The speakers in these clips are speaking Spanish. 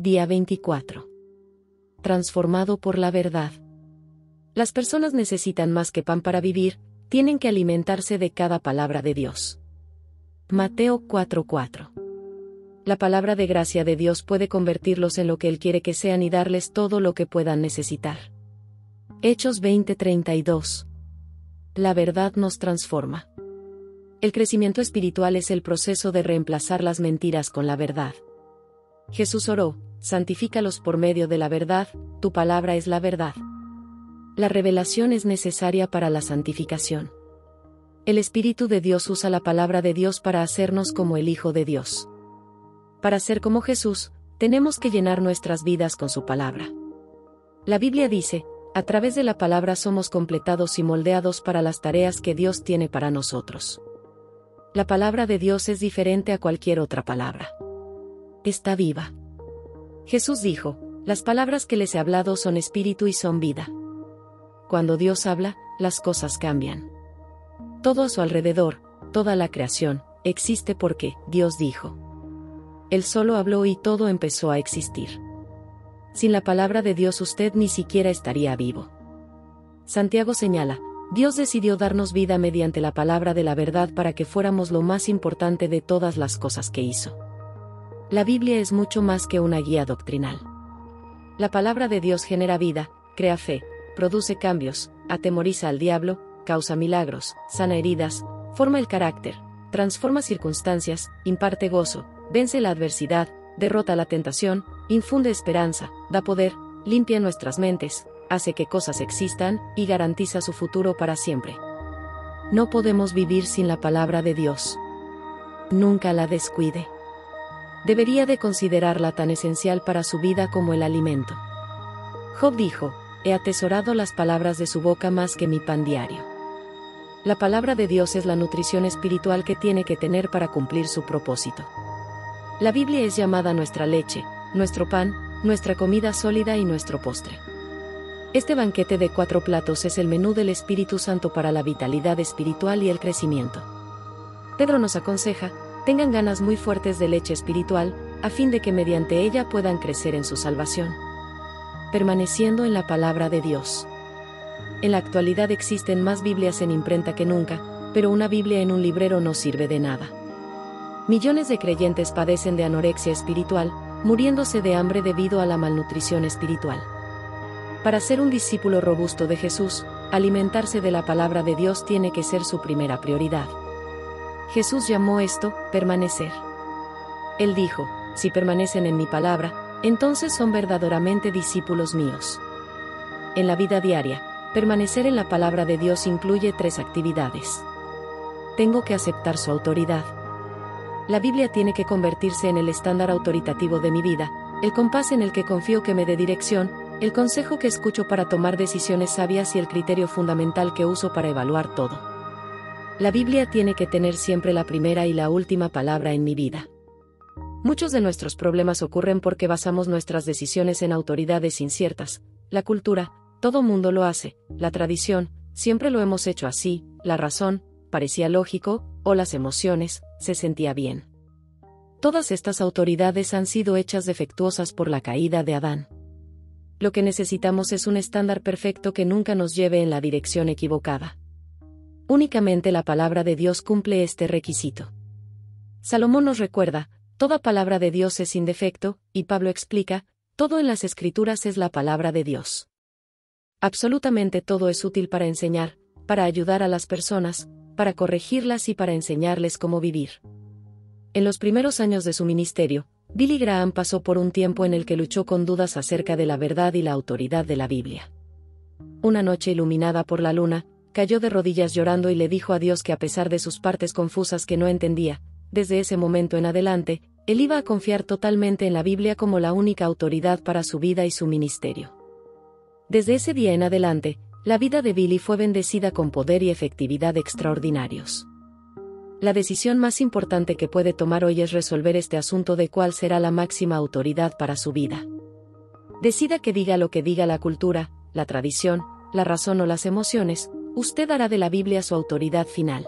Día 24. Transformado por la verdad. Las personas necesitan más que pan para vivir, tienen que alimentarse de cada palabra de Dios. Mateo 4:4. La palabra de gracia de Dios puede convertirlos en lo que Él quiere que sean y darles todo lo que puedan necesitar. Hechos 20:32. La verdad nos transforma. El crecimiento espiritual es el proceso de reemplazar las mentiras con la verdad. Jesús oró: santifícalos por medio de la verdad, tu palabra es la verdad. La revelación es necesaria para la santificación. El Espíritu de Dios usa la palabra de Dios para hacernos como el Hijo de Dios. Para ser como Jesús, tenemos que llenar nuestras vidas con su palabra. La Biblia dice: a través de la palabra somos completados y moldeados para las tareas que Dios tiene para nosotros. La palabra de Dios es diferente a cualquier otra palabra. Está viva. Jesús dijo: las palabras que les he hablado son espíritu y son vida. Cuando Dios habla, las cosas cambian. Todo a su alrededor, toda la creación, existe porque Dios dijo. Él solo habló y todo empezó a existir. Sin la palabra de Dios usted ni siquiera estaría vivo. Santiago señala: Dios decidió darnos vida mediante la palabra de la verdad para que fuéramos lo más importante de todas las cosas que hizo. La Biblia es mucho más que una guía doctrinal. La palabra de Dios genera vida, crea fe, produce cambios, atemoriza al diablo, causa milagros, sana heridas, forma el carácter, transforma circunstancias, imparte gozo, vence la adversidad, derrota la tentación, infunde esperanza, da poder, limpia nuestras mentes, hace que cosas existan y garantiza su futuro para siempre. No podemos vivir sin la palabra de Dios. Nunca la descuide. Debería de considerarla tan esencial para su vida como el alimento. Job dijo: he atesorado las palabras de su boca más que mi pan diario. La palabra de Dios es la nutrición espiritual que tiene que tener para cumplir su propósito. La Biblia es llamada nuestra leche, nuestro pan, nuestra comida sólida y nuestro postre. Este banquete de 4 platos es el menú del Espíritu Santo para la vitalidad espiritual y el crecimiento. Pedro nos aconseja: tengan ganas muy fuertes de leche espiritual, a fin de que mediante ella puedan crecer en su salvación. Permaneciendo en la palabra de Dios. En la actualidad existen más Biblias en imprenta que nunca, pero una Biblia en un librero no sirve de nada. Millones de creyentes padecen de anorexia espiritual, muriéndose de hambre debido a la malnutrición espiritual. Para ser un discípulo robusto de Jesús, alimentarse de la palabra de Dios tiene que ser su primera prioridad. Jesús llamó esto permanecer. Él dijo: si permanecen en mi palabra, entonces son verdaderamente discípulos míos. En la vida diaria, permanecer en la palabra de Dios incluye 3 actividades. Tengo que aceptar su autoridad. La Biblia tiene que convertirse en el estándar autoritativo de mi vida, el compás en el que confío que me dé dirección, el consejo que escucho para tomar decisiones sabias y el criterio fundamental que uso para evaluar todo. La Biblia tiene que tener siempre la primera y la última palabra en mi vida. Muchos de nuestros problemas ocurren porque basamos nuestras decisiones en autoridades inciertas. La cultura, todo mundo lo hace; la tradición, siempre lo hemos hecho así; la razón, parecía lógico; o las emociones, se sentía bien. Todas estas autoridades han sido hechas defectuosas por la caída de Adán. Lo que necesitamos es un estándar perfecto que nunca nos lleve en la dirección equivocada. Únicamente la palabra de Dios cumple este requisito. Salomón nos recuerda: toda palabra de Dios es sin defecto, y Pablo explica: todo en las Escrituras es la palabra de Dios. Absolutamente todo es útil para enseñar, para ayudar a las personas, para corregirlas y para enseñarles cómo vivir. En los primeros años de su ministerio, Billy Graham pasó por un tiempo en el que luchó con dudas acerca de la verdad y la autoridad de la Biblia. Una noche iluminada por la luna, cayó de rodillas llorando y le dijo a Dios que a pesar de sus partes confusas que no entendía, desde ese momento en adelante, él iba a confiar totalmente en la Biblia como la única autoridad para su vida y su ministerio. Desde ese día en adelante, la vida de Billy fue bendecida con poder y efectividad extraordinarios. La decisión más importante que puede tomar hoy es resolver este asunto de cuál será la máxima autoridad para su vida. Decida que diga lo que diga la cultura, la tradición, la razón o las emociones, usted hará de la Biblia su autoridad final.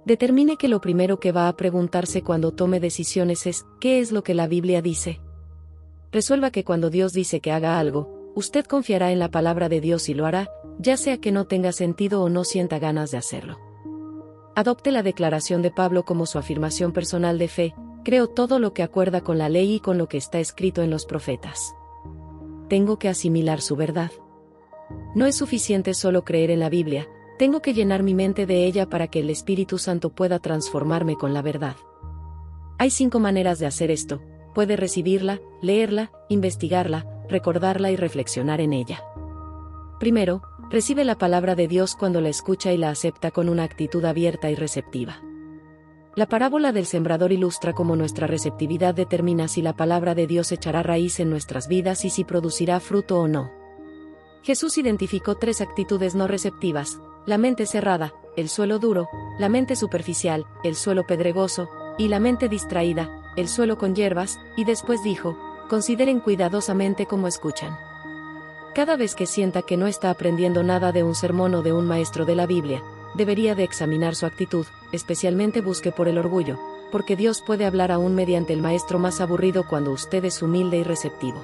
Determine que lo primero que va a preguntarse cuando tome decisiones es: ¿qué es lo que la Biblia dice? resuelva que cuando Dios dice que haga algo, usted confiará en la palabra de Dios y lo hará, ya sea que no tenga sentido o no sienta ganas de hacerlo. Adopte la declaración de Pablo como su afirmación personal de fe: creo todo lo que acuerda con la ley y con lo que está escrito en los profetas. Tengo que asimilar su verdad. No es suficiente solo creer en la Biblia, tengo que llenar mi mente de ella para que el Espíritu Santo pueda transformarme con la verdad. Hay 5 maneras de hacer esto: puede recibirla, leerla, investigarla, recordarla y reflexionar en ella. Primero, recibe la palabra de Dios cuando la escucha y la acepta con una actitud abierta y receptiva. La parábola del sembrador ilustra cómo nuestra receptividad determina si la palabra de Dios echará raíz en nuestras vidas y si producirá fruto o no. Jesús identificó 3 actitudes no receptivas: la mente cerrada, el suelo duro; la mente superficial, el suelo pedregoso; y la mente distraída, el suelo con hierbas, y después dijo: consideren cuidadosamente cómo escuchan. Cada vez que sienta que no está aprendiendo nada de un sermón o de un maestro de la Biblia, debería de examinar su actitud, especialmente busque por el orgullo, porque Dios puede hablar aún mediante el maestro más aburrido cuando usted es humilde y receptivo.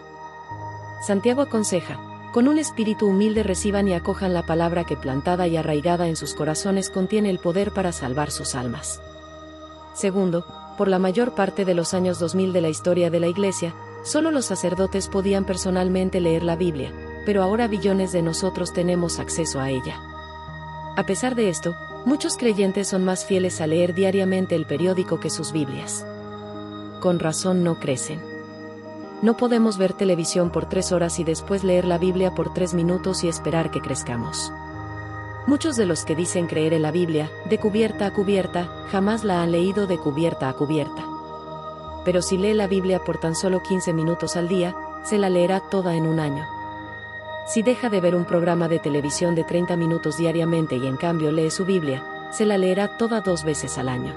Santiago aconseja: con un espíritu humilde reciban y acojan la palabra que plantada y arraigada en sus corazones contiene el poder para salvar sus almas. Segundo, por la mayor parte de los años 2000 de la historia de la Iglesia, solo los sacerdotes podían personalmente leer la Biblia, pero ahora billones de nosotros tenemos acceso a ella. A pesar de esto, muchos creyentes son más fieles a leer diariamente el periódico que sus Biblias. Con razón no crecen. No podemos ver televisión por 3 horas y después leer la Biblia por 3 minutos y esperar que crezcamos. Muchos de los que dicen creer en la Biblia, de cubierta a cubierta, jamás la han leído de cubierta a cubierta. Pero si lee la Biblia por tan solo 15 minutos al día, se la leerá toda en un año. Si deja de ver un programa de televisión de 30 minutos diariamente y en cambio lee su Biblia, se la leerá toda 2 veces al año.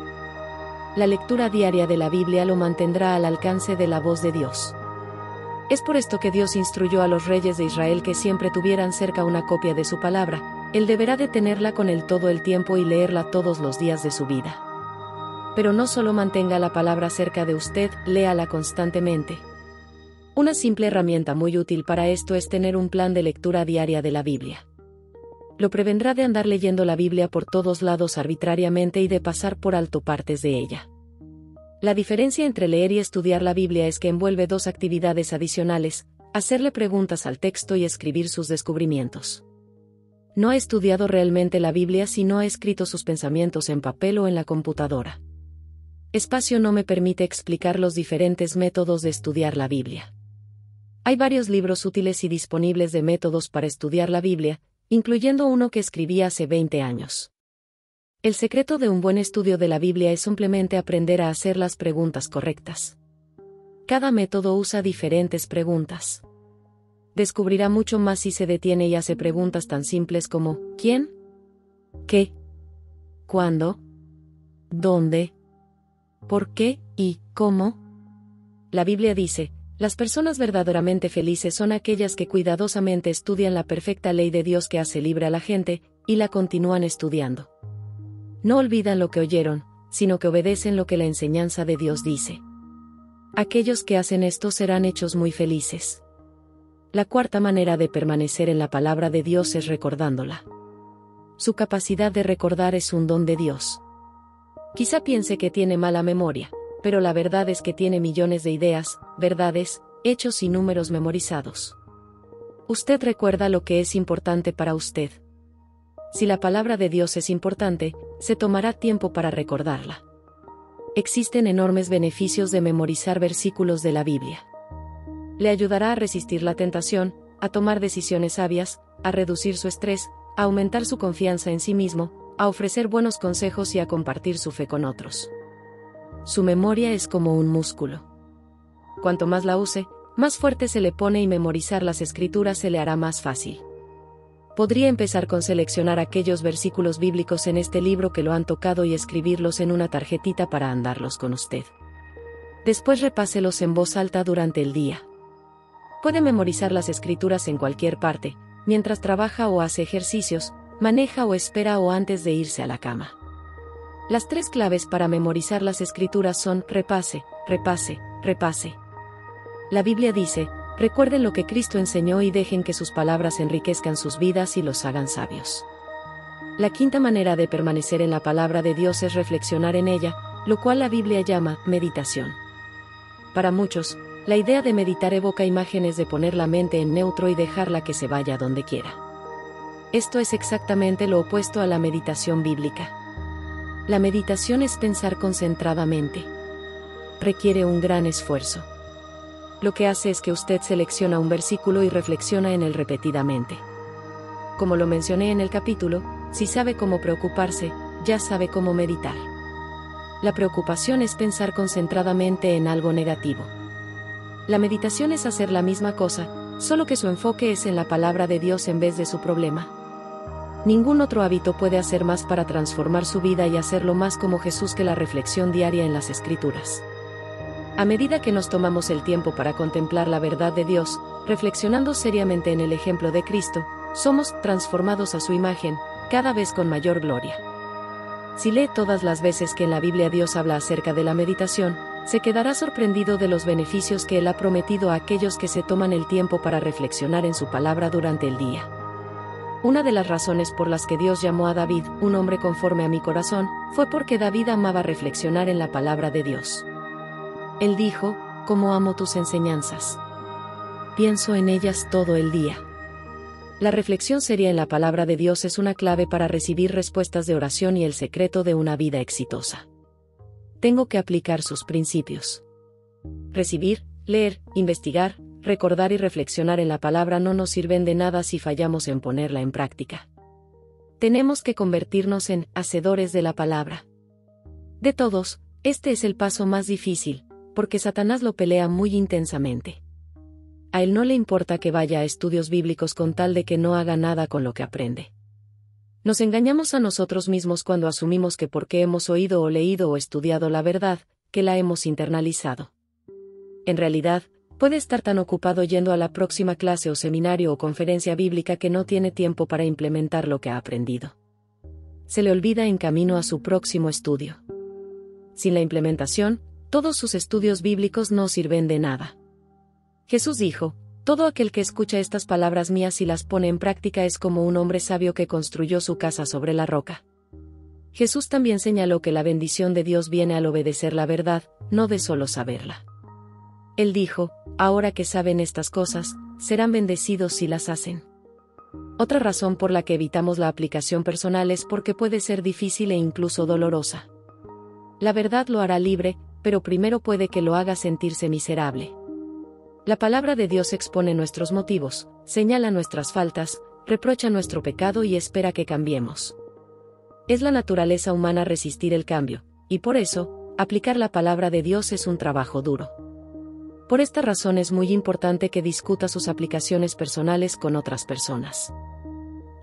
La lectura diaria de la Biblia lo mantendrá al alcance de la voz de Dios. Es por esto que Dios instruyó a los reyes de Israel que siempre tuvieran cerca una copia de su palabra. Él deberá de tenerla con él todo el tiempo y leerla todos los días de su vida. Pero no solo mantenga la palabra cerca de usted, léala constantemente. Una simple herramienta muy útil para esto es tener un plan de lectura diaria de la Biblia. Lo prevendrá de andar leyendo la Biblia por todos lados arbitrariamente y de pasar por alto partes de ella. La diferencia entre leer y estudiar la Biblia es que envuelve 2 actividades adicionales: hacerle preguntas al texto y escribir sus descubrimientos. No ha estudiado realmente la Biblia si no ha escrito sus pensamientos en papel o en la computadora. Espacio no me permite explicar los diferentes métodos de estudiar la Biblia. Hay varios libros útiles y disponibles de métodos para estudiar la Biblia, incluyendo uno que escribí hace 20 años. El secreto de un buen estudio de la Biblia es simplemente aprender a hacer las preguntas correctas. Cada método usa diferentes preguntas. Descubrirá mucho más si se detiene y hace preguntas tan simples como: ¿quién? ¿Qué? ¿Cuándo? ¿Dónde? ¿Por qué? ¿Y cómo? La Biblia dice: las personas verdaderamente felices son aquellas que cuidadosamente estudian la perfecta ley de Dios que hace libre a la gente, y la continúan estudiando. No olvidan lo que oyeron, sino que obedecen lo que la enseñanza de Dios dice. Aquellos que hacen esto serán hechos muy felices. La 4ª manera de permanecer en la palabra de Dios es recordándola. Su capacidad de recordar es un don de Dios. Quizá piense que tiene mala memoria, pero la verdad es que tiene millones de ideas, verdades, hechos y números memorizados. Usted recuerda lo que es importante para usted. Si la palabra de Dios es importante, se tomará tiempo para recordarla. Existen enormes beneficios de memorizar versículos de la Biblia. Le ayudará a resistir la tentación, a tomar decisiones sabias, a reducir su estrés, a aumentar su confianza en sí mismo, a ofrecer buenos consejos y a compartir su fe con otros. Su memoria es como un músculo. Cuanto más la use, más fuerte se le pone y memorizar las escrituras se le hará más fácil. Podría empezar con seleccionar aquellos versículos bíblicos en este libro que lo han tocado y escribirlos en una tarjetita para andarlos con usted. Después repáselos en voz alta durante el día. Puede memorizar las escrituras en cualquier parte, mientras trabaja o hace ejercicios, maneja o espera o antes de irse a la cama. Las 3 claves para memorizar las escrituras son: repase, repase, repase. La Biblia dice, recuerden lo que Cristo enseñó y dejen que sus palabras enriquezcan sus vidas y los hagan sabios. La quinta manera de permanecer en la palabra de Dios es reflexionar en ella, lo cual la Biblia llama meditación. Para muchos, la idea de meditar evoca imágenes de poner la mente en neutro y dejarla que se vaya donde quiera. Esto es exactamente lo opuesto a la meditación bíblica. La meditación es pensar concentradamente. Requiere un gran esfuerzo. Lo que hace es que usted selecciona un versículo y reflexiona en él repetidamente. Como lo mencioné en el capítulo, si sabe cómo preocuparse, ya sabe cómo meditar. La preocupación es pensar concentradamente en algo negativo. La meditación es hacer la misma cosa, solo que su enfoque es en la palabra de Dios en vez de su problema. Ningún otro hábito puede hacer más para transformar su vida y hacerlo más como Jesús que la reflexión diaria en las Escrituras. A medida que nos tomamos el tiempo para contemplar la verdad de Dios, reflexionando seriamente en el ejemplo de Cristo, somos transformados a su imagen, cada vez con mayor gloria. Si lee todas las veces que en la Biblia Dios habla acerca de la meditación, se quedará sorprendido de los beneficios que Él ha prometido a aquellos que se toman el tiempo para reflexionar en su palabra durante el día. Una de las razones por las que Dios llamó a David, un hombre conforme a mi corazón, fue porque David amaba reflexionar en la palabra de Dios. Él dijo, «Cómo amo tus enseñanzas. Pienso en ellas todo el día». La reflexión seria en la palabra de Dios es una clave para recibir respuestas de oración y el secreto de una vida exitosa. Tengo que aplicar sus principios. Recibir, leer, investigar, recordar y reflexionar en la palabra no nos sirven de nada si fallamos en ponerla en práctica. Tenemos que convertirnos en hacedores de la palabra. De todos, este es el paso más difícil, porque Satanás lo pelea muy intensamente. A él no le importa que vaya a estudios bíblicos con tal de que no haga nada con lo que aprende. Nos engañamos a nosotros mismos cuando asumimos que porque hemos oído o leído o estudiado la verdad, que la hemos internalizado. En realidad, puede estar tan ocupado yendo a la próxima clase o seminario o conferencia bíblica que no tiene tiempo para implementar lo que ha aprendido. Se le olvida en camino a su próximo estudio. Sin la implementación, todos sus estudios bíblicos no sirven de nada. Jesús dijo, «Todo aquel que escucha estas palabras mías y las pone en práctica es como un hombre sabio que construyó su casa sobre la roca». Jesús también señaló que la bendición de Dios viene al obedecer la verdad, no de solo saberla. Él dijo, «Ahora que saben estas cosas, serán bendecidos si las hacen». Otra razón por la que evitamos la aplicación personal es porque puede ser difícil e incluso dolorosa. La verdad lo hará libre, pero primero puede que lo haga sentirse miserable. La palabra de Dios expone nuestros motivos, señala nuestras faltas, reprocha nuestro pecado y espera que cambiemos. Es la naturaleza humana resistir el cambio, y por eso, aplicar la palabra de Dios es un trabajo duro. Por esta razón es muy importante que discuta sus aplicaciones personales con otras personas.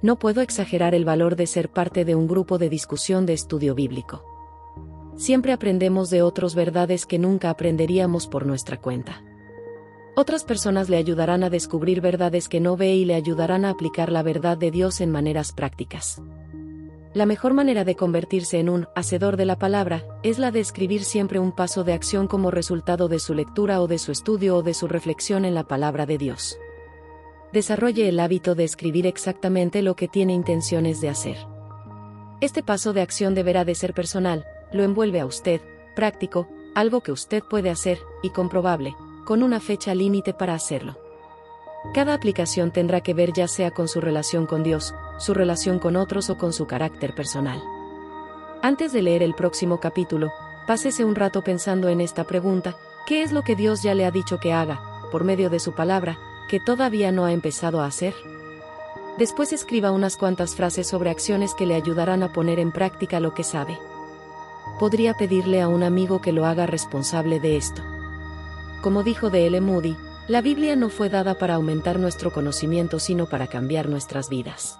No puedo exagerar el valor de ser parte de un grupo de discusión de estudio bíblico. Siempre aprendemos de otros verdades que nunca aprenderíamos por nuestra cuenta. Otras personas le ayudarán a descubrir verdades que no ve y le ayudarán a aplicar la verdad de Dios en maneras prácticas. La mejor manera de convertirse en un hacedor de la palabra es la de escribir siempre un paso de acción como resultado de su lectura o de su estudio o de su reflexión en la palabra de Dios. Desarrolle el hábito de escribir exactamente lo que tiene intenciones de hacer. Este paso de acción deberá de ser personal, lo envuelve a usted, práctico, algo que usted puede hacer, y comprobable, con una fecha límite para hacerlo. Cada aplicación tendrá que ver ya sea con su relación con Dios, su relación con otros o con su carácter personal. Antes de leer el próximo capítulo, pásese un rato pensando en esta pregunta: ¿qué es lo que Dios ya le ha dicho que haga, por medio de su palabra, que todavía no ha empezado a hacer? Después escriba unas cuantas frases sobre acciones que le ayudarán a poner en práctica lo que sabe. Podría pedirle a un amigo que lo haga responsable de esto. Como dijo D.L. Moody, la Biblia no fue dada para aumentar nuestro conocimiento sino para cambiar nuestras vidas.